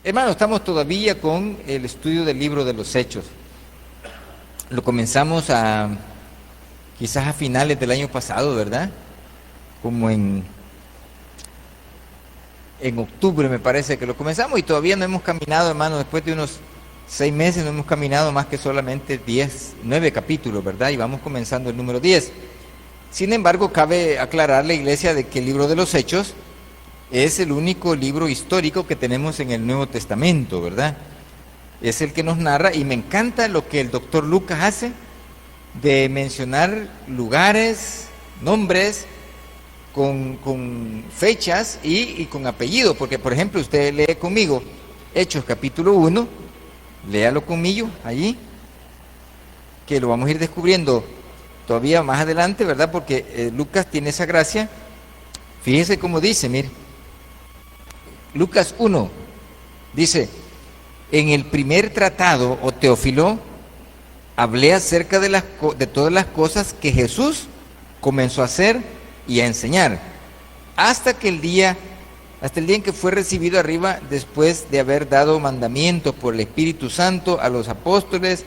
Hermano, estamos todavía con el estudio del libro de los Hechos. Lo comenzamos quizás a finales del año pasado, ¿verdad? Como en octubre me parece que lo comenzamos y todavía no hemos caminado, hermano, después de unos 6 meses no hemos caminado más que solamente 9 capítulos, ¿verdad? Y vamos comenzando el número 10. Sin embargo, cabe aclarar la iglesia de que el libro de los Hechos es el único libro histórico que tenemos en el Nuevo Testamento, ¿verdad? Es el que nos narra, y me encanta lo que el doctor Lucas hace de mencionar lugares, nombres, con fechas y con apellido, porque por ejemplo usted lee conmigo Hechos capítulo 1, léalo conmigo allí, que lo vamos a ir descubriendo todavía más adelante, ¿verdad? Porque Lucas tiene esa gracia. Fíjese cómo dice, mire, Lucas 1, dice: en el primer tratado, o Teófilo, hablé acerca de todas las cosas que Jesús comenzó a hacer y a enseñar, hasta el día en que fue recibido arriba, después de haber dado mandamientos por el Espíritu Santo a los apóstoles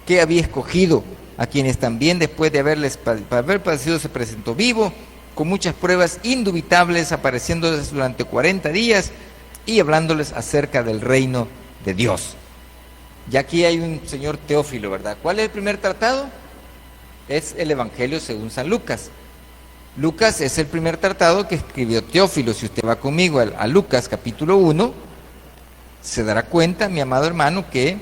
que había escogido, a quienes también después de haber padecido se presentó vivo, con muchas pruebas indubitables, apareciéndoles durante 40 días y hablándoles acerca del reino de Dios. Y aquí hay un señor Teófilo, ¿verdad? ¿Cuál es el primer tratado? Es el Evangelio según San Lucas. Lucas es el primer tratado que escribió Teófilo. Si usted va conmigo a Lucas capítulo 1, se dará cuenta, mi amado hermano, que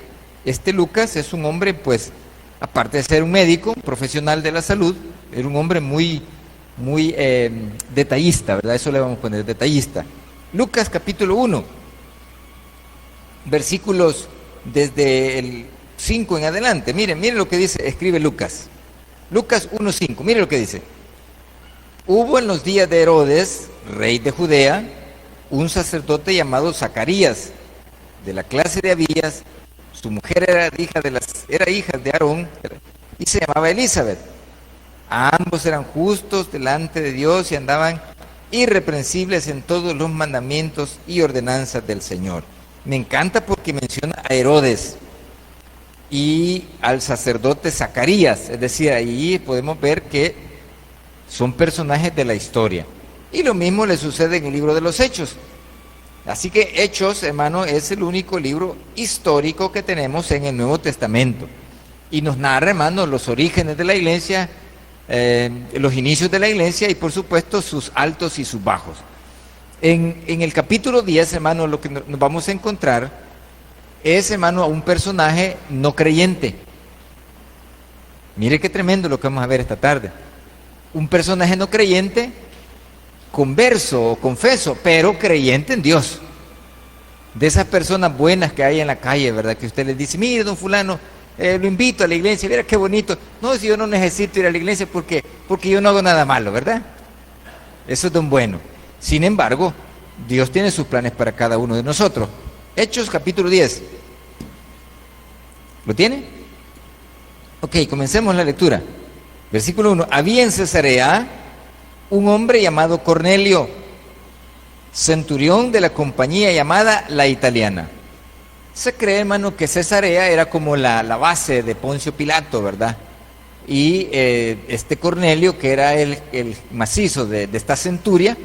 este Lucas es un hombre, pues, aparte de ser un médico, profesional de la salud, era un hombre muy detallista, ¿verdad? Eso le vamos a poner, detallista. Lucas capítulo 1, versículos desde el 5 en adelante. Miren lo que dice, escribe Lucas. Lucas 1:5, miren lo que dice. Hubo en los días de Herodes, rey de Judea, un sacerdote llamado Zacarías, de la clase de Abías. Su mujer era hija de Aarón y se llamaba Elizabeth. Ambos eran justos delante de Dios y andaban irreprensibles en todos los mandamientos y ordenanzas del Señor. Me encanta porque menciona a Herodes y al sacerdote Zacarías, es decir, ahí podemos ver que son personajes de la historia. Y lo mismo le sucede en el libro de los Hechos. Así que Hechos, hermano, es el único libro histórico que tenemos en el Nuevo Testamento. Y nos narra, hermano, los orígenes de la iglesia, los inicios de la iglesia y por supuesto sus altos y sus bajos. En el capítulo 10, hermano, lo que nos vamos a encontrar es, hermano, a un personaje no creyente. Mire qué tremendo lo que vamos a ver esta tarde. Un personaje no creyente, converso o confeso, pero creyente en Dios. De esas personas buenas que hay en la calle, ¿verdad? Que usted les dice: mire, don fulano, lo invito a la iglesia, mira qué bonito. No, si yo no necesito ir a la iglesia porque yo no hago nada malo, ¿verdad? Eso es don bueno. Sin embargo, Dios tiene sus planes para cada uno de nosotros. Hechos capítulo 10. ¿Lo tiene? Ok, comencemos la lectura. Versículo 1. Había en Cesarea un hombre llamado Cornelio, centurión de la compañía llamada La Italiana. Se cree, hermano, que Cesarea era como la base de Poncio Pilato, ¿verdad? Y este Cornelio, que era el macizo de esta centuria,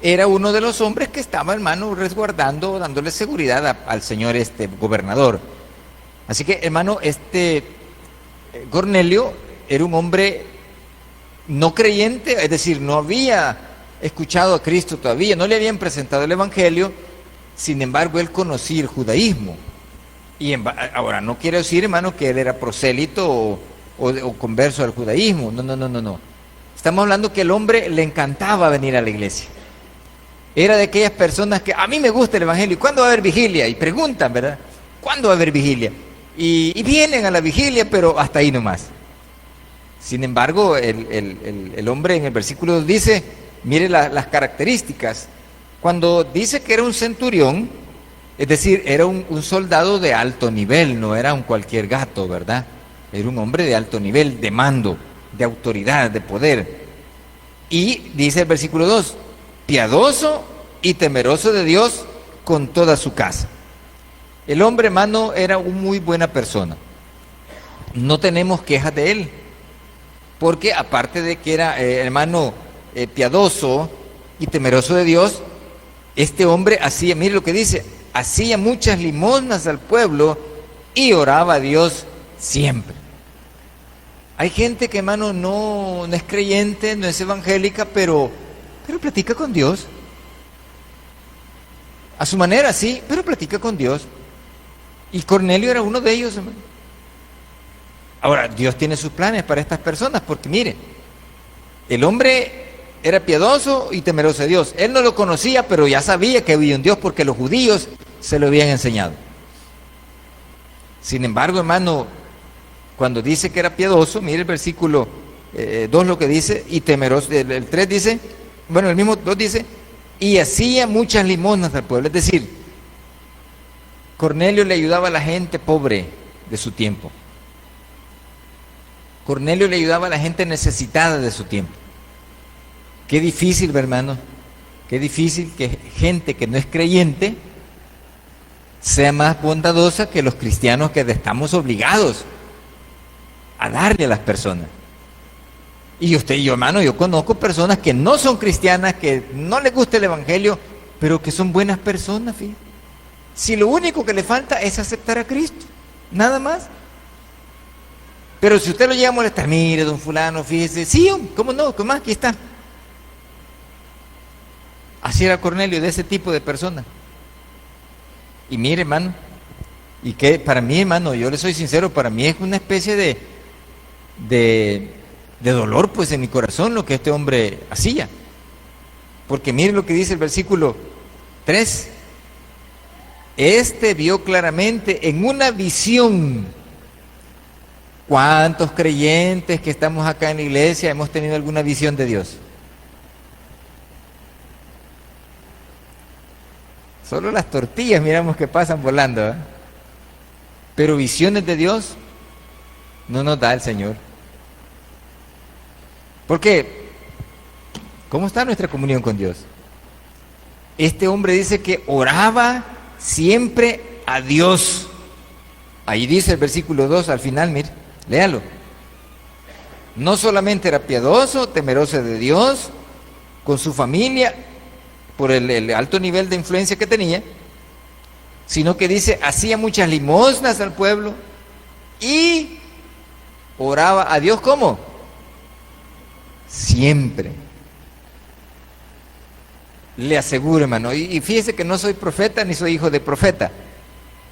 era uno de los hombres que estaba, hermano, resguardando, dándole seguridad al señor gobernador. Así que, hermano, Cornelio era un hombre no creyente, es decir, no había escuchado a Cristo todavía, no le habían presentado el Evangelio. Sin embargo, él conocía el judaísmo. Y ahora, no quiere decir, hermano, que él era prosélito o converso al judaísmo. No. Estamos hablando que el hombre le encantaba venir a la iglesia. Era de aquellas personas que: a mí me gusta el Evangelio, ¿cuándo va a haber vigilia? Y preguntan, ¿verdad? ¿Cuándo va a haber vigilia? Y vienen a la vigilia, pero hasta ahí nomás. Sin embargo, el hombre en el versículo 2 dice, mire las características. Cuando dice que era un centurión, es decir, era un soldado de alto nivel, no era un cualquier gato, ¿verdad? Era un hombre de alto nivel, de mando, de autoridad, de poder. Y dice el versículo 2, piadoso y temeroso de Dios con toda su casa. El hombre, hermano, era una muy buena persona. No tenemos quejas de él, porque aparte de que era, hermano, piadoso y temeroso de Dios, este hombre hacía, mire lo que dice, hacía muchas limosnas al pueblo y oraba a Dios siempre. Hay gente que, hermano, no es creyente, no es evangélica, pero platica con Dios. A su manera, sí, pero platica con Dios. Y Cornelio era uno de ellos, hermano. Ahora, Dios tiene sus planes para estas personas, porque mire, el hombre era piadoso y temeroso de Dios. Él no lo conocía, pero ya sabía que había un Dios porque los judíos se lo habían enseñado. Sin embargo, hermano, cuando dice que era piadoso, mire el versículo 2 lo que dice, y temeroso, el 3 dice, bueno, el mismo 2 dice, y hacía muchas limosnas al pueblo. Es decir, Cornelio le ayudaba a la gente pobre de su tiempo. Cornelio le ayudaba a la gente necesitada de su tiempo. Qué difícil, hermano, qué difícil que gente que no es creyente sea más bondadosa que los cristianos que estamos obligados a darle a las personas. Y usted y yo, hermano, yo conozco personas que no son cristianas, que no les gusta el evangelio, pero que son buenas personas, fíjate. Si lo único que le falta es aceptar a Cristo, nada más. Pero si usted lo llega a molestar, mire, don fulano, fíjese, sí, ¿cómo no? ¿Cómo más? Aquí está. Así era Cornelio, de ese tipo de persona. Y mire, hermano, y que para mí, hermano, yo le soy sincero, para mí es una especie de dolor, pues, en mi corazón lo que este hombre hacía. Porque mire lo que dice el versículo 3. Este vio claramente en una visión. ¿Cuántos creyentes que estamos acá en la iglesia hemos tenido alguna visión de Dios? Solo las tortillas miramos que pasan volando, ¿eh? Pero visiones de Dios no nos da el Señor. ¿Por qué? ¿Cómo está nuestra comunión con Dios? Este hombre dice que oraba siempre a Dios. Ahí dice el versículo 2 al final, mire, léalo. No solamente era piadoso, temeroso de Dios, con su familia, por el alto nivel de influencia que tenía, sino que dice, hacía muchas limosnas al pueblo y oraba a Dios, ¿cómo? Siempre. Le aseguro, hermano, y fíjese que no soy profeta ni soy hijo de profeta,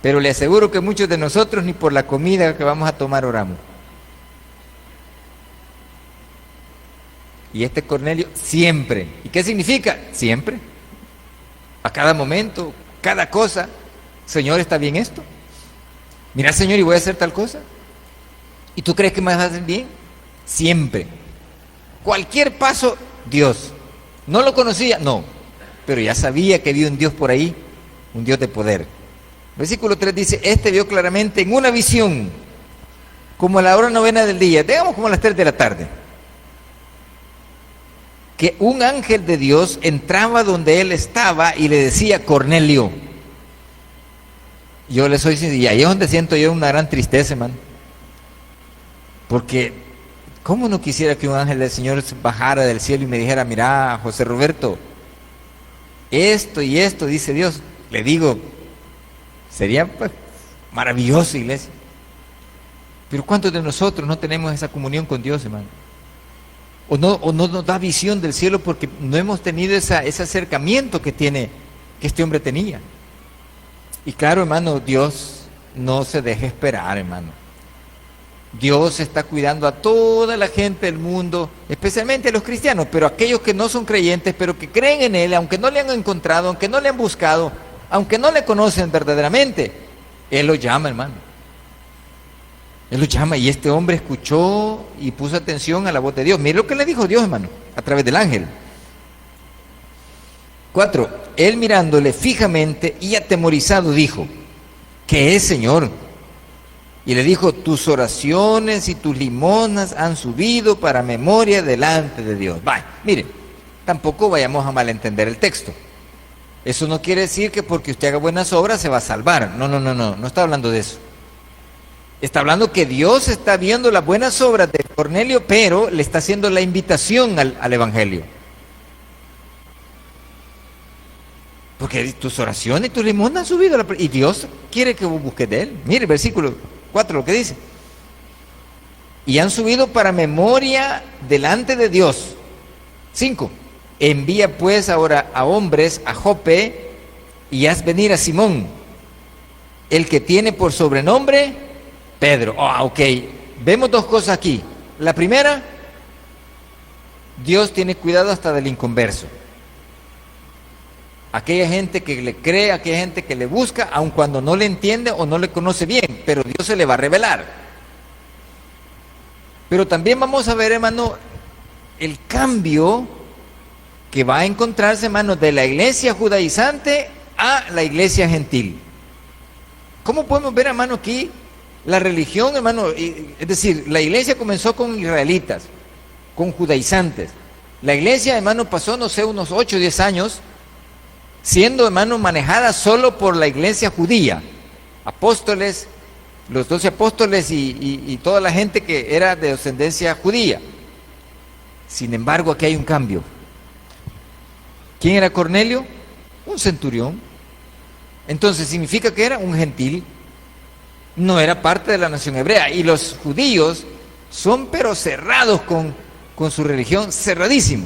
pero le aseguro que muchos de nosotros ni por la comida que vamos a tomar oramos. Y este Cornelio siempre. ¿Y qué significa? Siempre. A cada momento, cada cosa. Señor, ¿está bien esto? Mira, Señor, y voy a hacer tal cosa. ¿Y tú crees que me vas a hacer bien? Siempre. Cualquier paso, Dios. ¿No lo conocía? No. Pero ya sabía que había un Dios por ahí, un Dios de poder. Versículo 3 dice, este vio claramente en una visión, como a la hora novena del día, digamos como a las 3 de la tarde, que un ángel de Dios entraba donde él estaba y le decía, Cornelio. Yo le soy sincero, y ahí es donde siento yo una gran tristeza, hermano. Porque, ¿cómo no quisiera que un ángel del Señor bajara del cielo y me dijera, mira, José Roberto, esto y esto, dice Dios? Le digo, sería pues maravilloso, iglesia. Pero ¿cuántos de nosotros no tenemos esa comunión con Dios, hermano? O no nos da visión del cielo porque no hemos tenido ese acercamiento que este hombre tenía. Y claro, hermano, Dios no se deja esperar, hermano. Dios está cuidando a toda la gente del mundo, especialmente a los cristianos, pero aquellos que no son creyentes, pero que creen en Él, aunque no le han encontrado, aunque no le han buscado, aunque no le conocen verdaderamente, Él los llama, hermano. Él lo llama, y este hombre escuchó y puso atención a la voz de Dios. Mire lo que le dijo Dios, hermano, a través del ángel. 4. Él mirándole fijamente y atemorizado dijo, ¿qué es, Señor? Y le dijo, tus oraciones y tus limosnas han subido para memoria delante de Dios. Mire, tampoco vayamos a malentender el texto. Eso no quiere decir que porque usted haga buenas obras se va a salvar. No, no, no, no, no está hablando de eso. Está hablando que Dios está viendo las buenas obras de Cornelio, pero le está haciendo la invitación al Evangelio. Porque tus oraciones, tus limosnas han subido y Dios quiere que vos busques de Él. Mire, versículo 4 lo que dice. Y han subido para memoria delante de Dios. 5. Envía pues ahora a hombres a Jope y haz venir a Simón, el que tiene por sobrenombre Pedro. Ok. Vemos dos cosas aquí. La primera, Dios tiene cuidado hasta del inconverso. Aquella gente que le cree, aquella gente que le busca, aun cuando no le entiende o no le conoce bien, pero Dios se le va a revelar. Pero también vamos a ver, hermano, el cambio que va a encontrarse, hermano, de la iglesia judaizante a la iglesia gentil. ¿Cómo podemos ver, hermano, aquí la religión, hermano? Es decir, la iglesia comenzó con israelitas, con judaizantes. La iglesia, hermano, pasó, no sé, unos 8 o 10 años siendo, hermano, manejada solo por la iglesia judía, apóstoles, los 12 apóstoles y toda la gente que era de ascendencia judía. Sin embargo, aquí hay un cambio. ¿Quién era Cornelio? Un centurión. Entonces significa que era un gentil, no era parte de la nación hebrea. Y los judíos son pero cerrados con su religión, cerradísimo.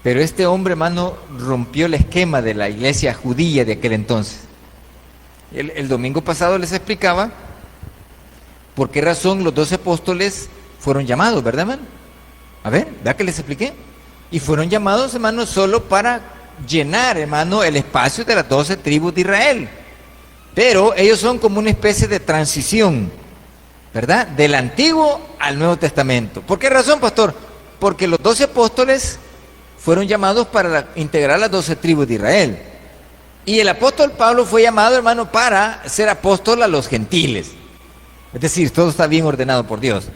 Pero este hombre, hermano, rompió el esquema de la iglesia judía de aquel entonces. El domingo pasado les explicaba por qué razón los 12 apóstoles fueron llamados, ¿verdad, hermano? A ver, vea que les expliqué. Y fueron llamados, hermano, solo para llenar, hermano, el espacio de las 12 tribus de Israel. Pero ellos son como una especie de transición, ¿verdad? Del Antiguo al Nuevo Testamento. ¿Por qué razón, pastor? Porque los 12 apóstoles fueron llamados para integrar las 12 tribus de Israel. Y el apóstol Pablo fue llamado, hermano, para ser apóstol a los gentiles. Es decir, todo está bien ordenado por Dios.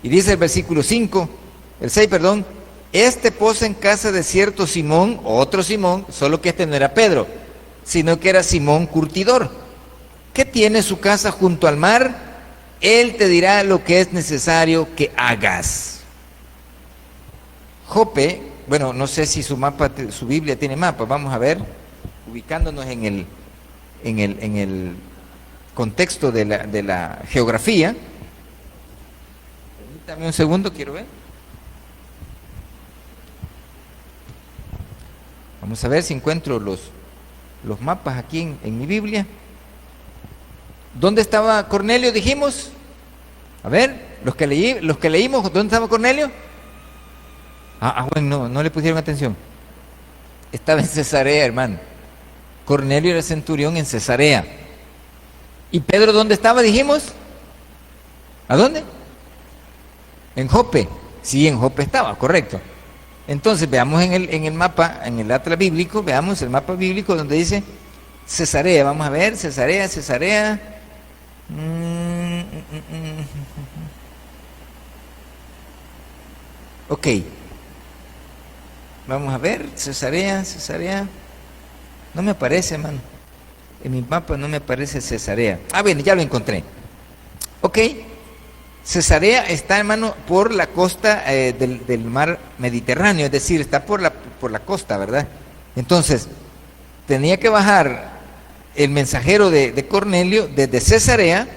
Y dice el versículo 5, el 6, perdón, este posa en casa de cierto Simón, otro Simón, solo que este no era Pedro, sino que era Simón curtidor, que tiene su casa junto al mar. Él te dirá lo que es necesario que hagas. Jope, bueno, no sé si su Biblia tiene mapa, vamos a ver, ubicándonos en el contexto de la geografía. Permítame un segundo, quiero ver. Vamos a ver si encuentro los mapas aquí en mi Biblia. ¿Dónde estaba Cornelio, dijimos? A ver, los que leímos, ¿dónde estaba Cornelio? Bueno, no le pusieron atención. Estaba en Cesarea, hermano. Cornelio era centurión en Cesarea. ¿Y Pedro dónde estaba, dijimos? ¿A dónde? En Jope. Sí, en Jope estaba, correcto. Entonces veamos en el mapa, en el atlas bíblico, veamos el mapa bíblico donde dice Cesarea. Vamos a ver, Cesarea. Ok. Vamos a ver, Cesarea. No me aparece, hermano. En mi mapa no me aparece Cesarea. Bueno, ya lo encontré. Ok. Cesarea está, hermano, por la costa del mar Mediterráneo, es decir, está por la costa, ¿verdad? Entonces, tenía que bajar el mensajero de Cornelio desde Cesarea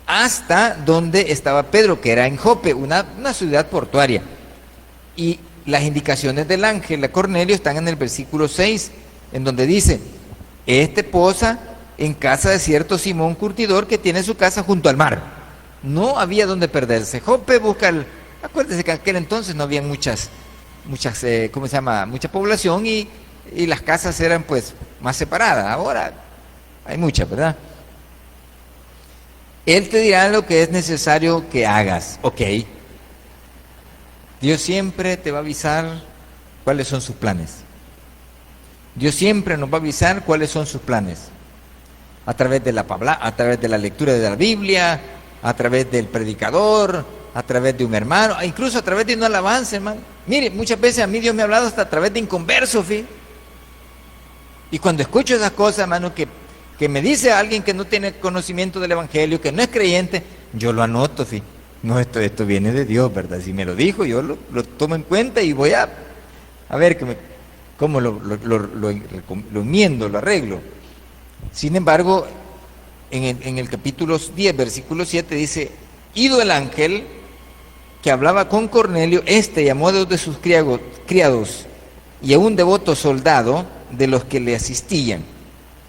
hasta donde estaba Pedro, que era en Jope, una ciudad portuaria. Y las indicaciones del ángel a Cornelio están en el versículo 6, en donde dice, este posa en casa de cierto Simón curtidor que tiene su casa junto al mar. No había donde perderse. Jope busca acuérdense que en aquel entonces no había muchas, ¿cómo se llama? Mucha población y las casas eran pues más separadas. Ahora hay muchas, ¿verdad? Él te dirá lo que es necesario que hagas. Ok. Dios siempre te va a avisar cuáles son sus planes. Dios siempre nos va a avisar cuáles son sus planes. A través de la lectura de la Biblia, a través del predicador, a través de un hermano, incluso a través de una alabanza, hermano. Mire, muchas veces a mí Dios me ha hablado hasta a través de inconversos, ¿sí? Y cuando escucho esas cosas, hermano, que me dice alguien que no tiene conocimiento del Evangelio, que no es creyente, yo lo anoto, ¿sí? No, esto viene de Dios, ¿verdad? Si me lo dijo, yo lo tomo en cuenta y voy a ver cómo lo enmiendo, lo arreglo. Sin embargo, en el capítulo 10, versículo 7, dice, ido el ángel que hablaba con Cornelio, llamó a dos de sus criados y a un devoto soldado de los que le asistían,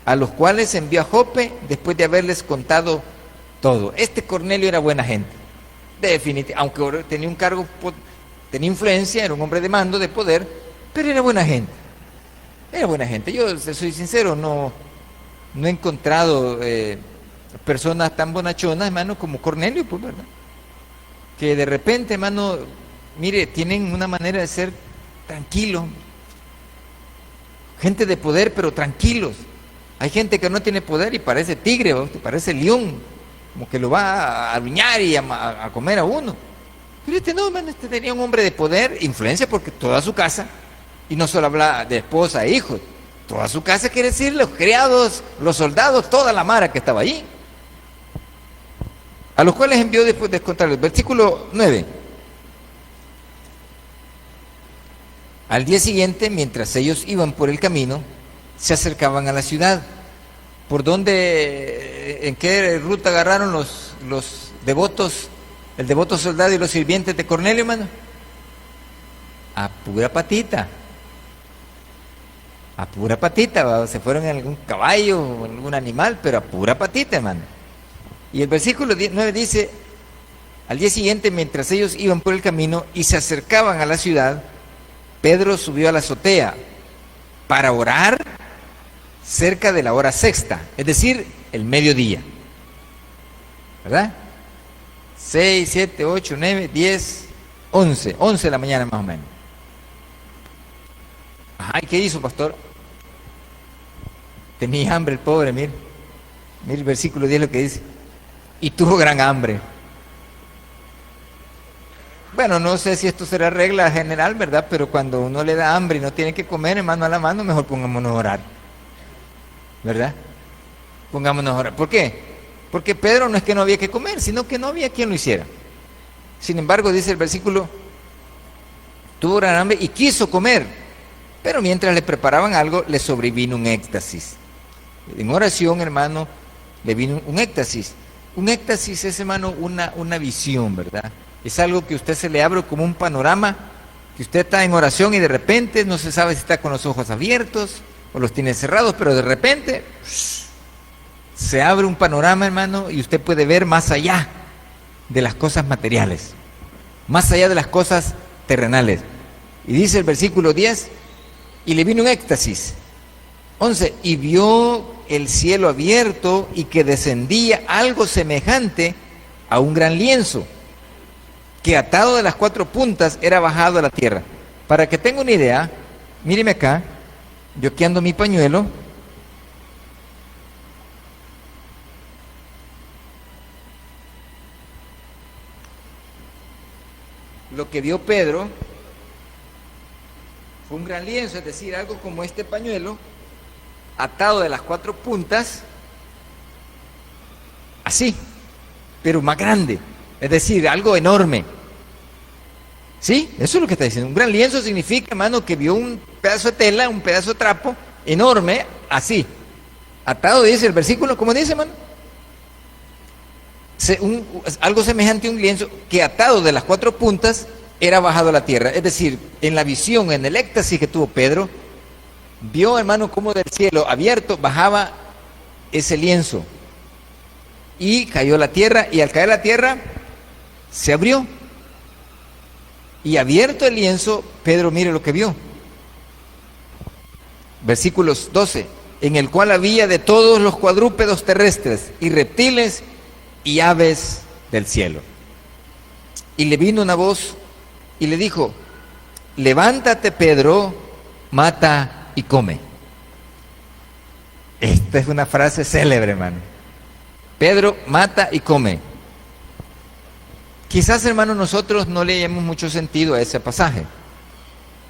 a los cuales envió a Jope después de haberles contado todo. Este Cornelio era buena gente, definitivamente, aunque tenía un cargo, tenía influencia, era un hombre de mando, de poder, pero era buena gente. Era buena gente. Yo soy sincero, no he encontrado personas tan bonachonas, hermano, como Cornelio, pues, ¿verdad? Que de repente, hermano, mire, tienen una manera de ser tranquilo. Gente de poder, pero tranquilos. Hay gente que no tiene poder y parece tigre, ¿no? Parece león, como que lo va a aruñar y a comer a uno. Pero no, hermano, tenía un hombre de poder, influencia, porque toda su casa, y no solo habla de esposa e hijos, toda su casa, quiere decir los criados, los soldados, toda la mara que estaba allí, a los cuales envió después de contarles. Versículo 9. Al día siguiente, mientras ellos iban por el camino, se acercaban a la ciudad. ¿Por dónde, en qué ruta agarraron los devotos, el devoto soldado y los sirvientes de Cornelio, hermano? A pura patita. A pura patita, se fueron en algún caballo o algún animal, pero a pura patita, hermano. Y el versículo 9 dice, al día siguiente, mientras ellos iban por el camino y se acercaban a la ciudad, Pedro subió a la azotea para orar cerca de la hora sexta, es decir, el mediodía. ¿Verdad? 6, 7, 8, 9, 10, 11 de la mañana más o menos. Ajá, ¿y qué hizo, pastor? Tenía hambre el pobre, mire el versículo 10 lo que dice. Y tuvo gran hambre. Bueno, no sé si esto será regla general, ¿verdad? Pero cuando uno le da hambre y no tiene que comer, mano a la mano, mejor pongámonos a orar. ¿Verdad? Pongámonos a orar. ¿Por qué? Porque Pedro no es que no había que comer, sino que no había quien lo hiciera. Sin embargo, dice el versículo, tuvo gran hambre y quiso comer, pero mientras le preparaban algo, le sobrevino un éxtasis. En oración, hermano, le vino un éxtasis. Un éxtasis es, hermano, una visión, ¿verdad? Es algo que a usted se le abre como un panorama, que usted está en oración y de repente no se sabe si está con los ojos abiertos o los tiene cerrados, pero de repente se abre un panorama, hermano, y usted puede ver más allá de las cosas materiales, más allá de las cosas terrenales. Y dice el versículo 10, y le vino un éxtasis. 11, y vio el cielo abierto y que descendía algo semejante a un gran lienzo, que atado de las 4 puntas era bajado a la tierra. Para que tenga una idea, míreme acá, yo aquí ando mi pañuelo, lo que vio Pedro fue un gran lienzo, es decir, algo como este pañuelo, atado de las 4 puntas, así, pero más grande, es decir, algo enorme. ¿Sí? Eso es lo que está diciendo. Un gran lienzo significa, hermano, que vio un pedazo de tela, un pedazo de trapo enorme, así, atado, dice el versículo, ¿cómo dice, hermano? Algo semejante a un lienzo que atado de las 4 puntas era bajado a la tierra. Es decir, en la visión, en el éxtasis que tuvo Pedro, vio, hermano, cómo del cielo abierto bajaba ese lienzo y cayó a la tierra, y al caer a la tierra se abrió, y abierto el lienzo, Pedro mire lo que vio. Versículos 12, en el cual había de todos los cuadrúpedos terrestres y reptiles y aves del cielo. Y le vino una voz y le dijo, levántate, Pedro, mata y come. Esta es una frase célebre, hermano. Pedro, mata y come. Quizás, hermano, nosotros no le hayamos mucho sentido a ese pasaje.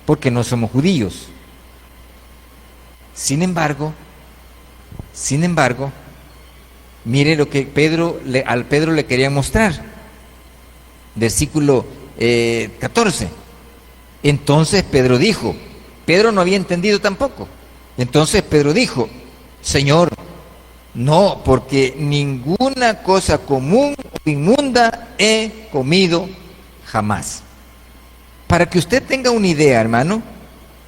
porque no somos judíos. Sin embargo, mire lo que al Pedro le quería mostrar. Versículo 14. Entonces Pedro dijo, Pedro no había entendido tampoco. Entonces Pedro dijo, Señor, no, porque ninguna cosa común o inmunda he comido jamás. Para que usted tenga una idea, hermano,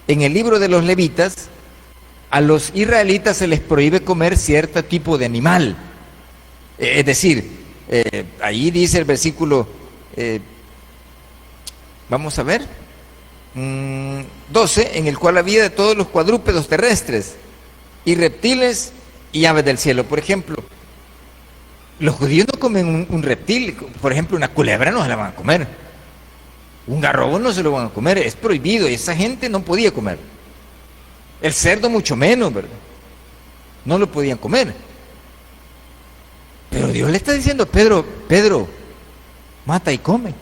en el libro de los Levitas, a los israelitas se les prohíbe comer cierto tipo de animal. Es decir, ahí dice el versículo, vamos a ver, 12, en el cual había de todos los cuadrúpedos terrestres y reptiles y aves del cielo. Por ejemplo, los judíos no comen un reptil, por ejemplo, una culebra no se la van a comer, un garrobo no se lo van a comer, es prohibido y esa gente no podía comer. El cerdo mucho menos, ¿verdad? No lo podían comer. Pero Dios le está diciendo, Pedro, mata y come.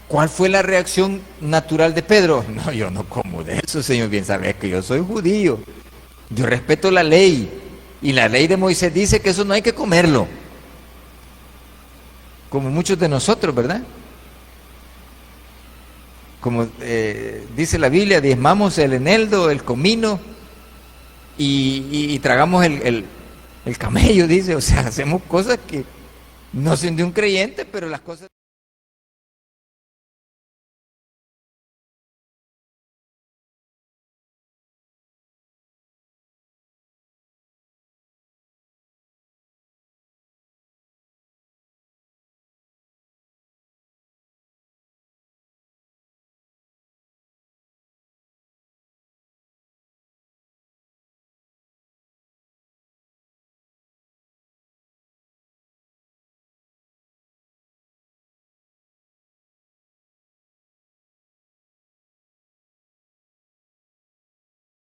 ¿Cuál fue la reacción natural de Pedro? No, yo no como de eso, Señor, bien sabes que yo soy judío. Yo respeto la ley. Y la ley de Moisés dice que eso no hay que comerlo. Como muchos de nosotros, ¿verdad? Como dice la Biblia, diezmamos el eneldo, el comino y tragamos el camello, dice. O sea, hacemos cosas que no son de un creyente, pero las cosas...